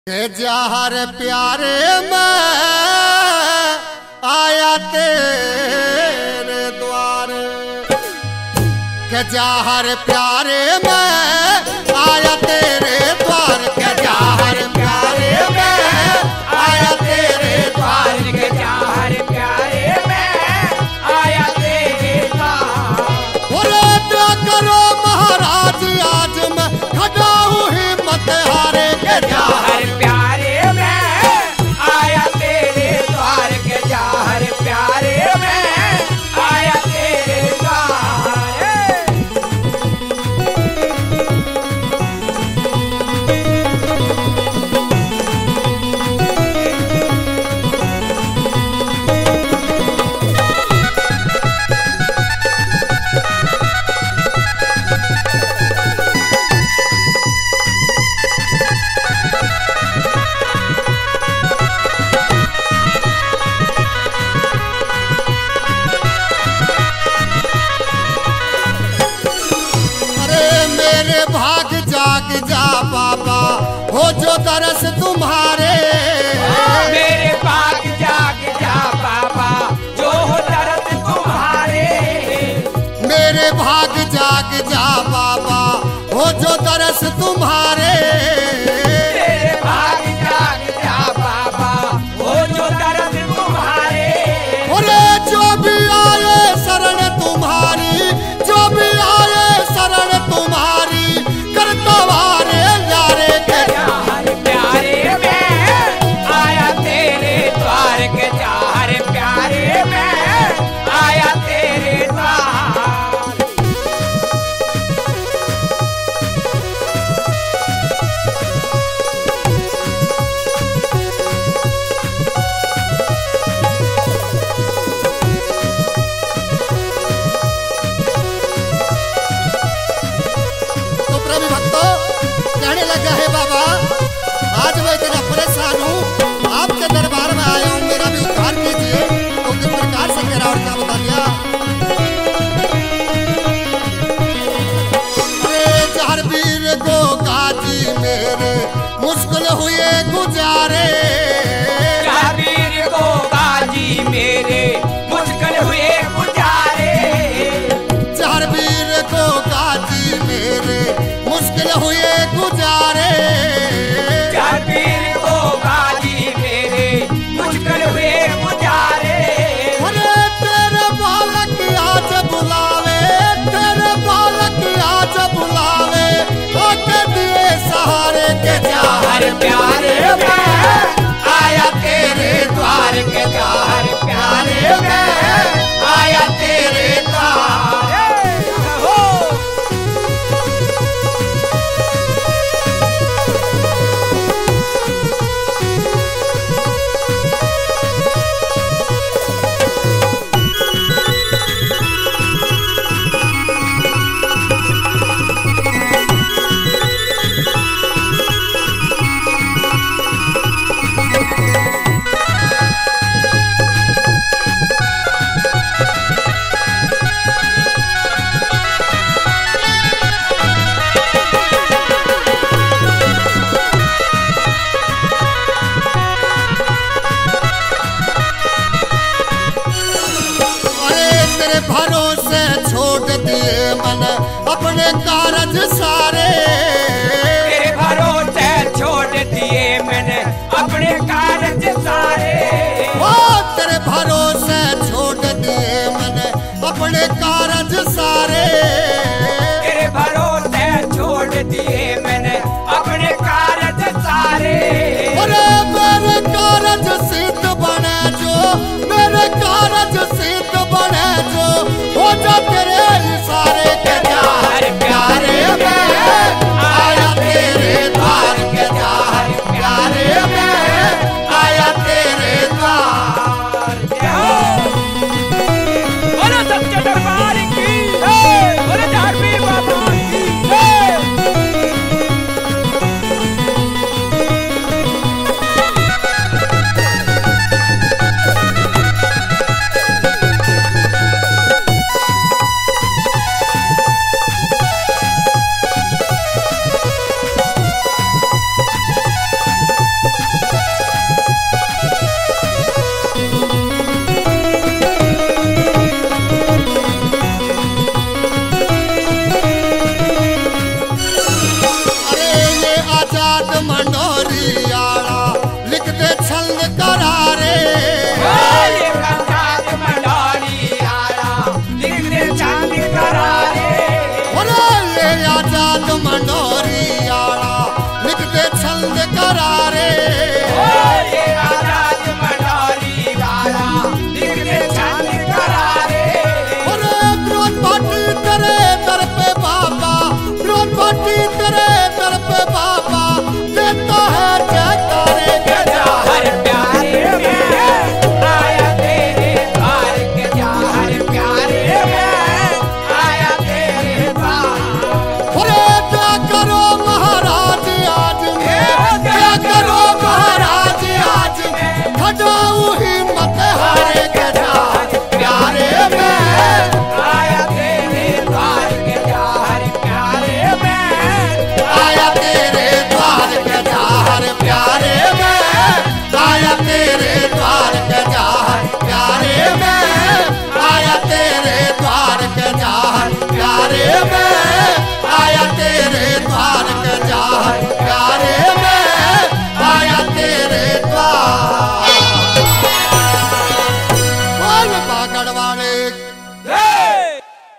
के जहर प्यारे में आया तेरे द्वार, के जहर प्यारे में आया तेरे द्वार, के जहर प्यारे में आया तेरे द्वार, के जहर प्यारे में आया तेरे द्वार। बोले क्या करो महाराज आज मैं खड़ा हूँ हिम्मत हारे, के जहर प्यारे में आया तेरे द्वार, के जहर प्यारे में आया तेरे द्वार। भाग जाग जा बाबा हो जो दरस तुम्हारे, मेरे भाग जाग जा बाबा जो हो दरस तुम्हारे, मेरे भाग जाग जा बाबा हो जो दरस तुम्हारे, मेरे भाग जाग जा बाबा हो जो दरस तुम्हारे। अरे जो भी आए शरण तुम्हारी, जो भी आए शरण तुम्हारी करता वारे यारे, के जहर प्यारे में आया तेरे द्वार, के जहर प्यारे में आया तेरे द्वार। कहने लगा है बाबा आज मैं इतना परेशान हूँ, आपके दरबार में आया हूँ, मेरा भी उद्धार कीजिए। तो किस प्रकार से कह रहा और क्या बता दिया। अरे चार वीर को गाजी मेरे मुश्किल हुए गुजारे, चार वीर को गाजी मेरे मुश्किल हुए गुजारे, चार वीर को गाजी मेरे मुश्किल हुए गुजारे, चार वीर को गाजी मेरे मुश्किल हुए गुजारे। अरे तेरे बालक आज बुलावे, तेरे बालक आज बुलावे, आके दिए सहारे, के जहर प्यारे में आया तेरे द्वार, के जहर प्यारे में आया तेरे द्वार। भरोसे छोड़ दिए मन अपने कारज सारे, तेरे भरोसे छोड़ दिए मैंने अपने कारज सारे, ओ तेरे भरोसे छोड़ दिए मन अपने कारज सारे, तेरे भरोसे छोड़ दिए मैंने अपने कारज सारे। अरे मेरे कारज सिद्ध बने जो, मेरे कारज सिद्ध बने जो, हो जा तेरे इशारे, के जहर प्यारे में आया तेरे द्वार, के जहर प्यारे में आया सारे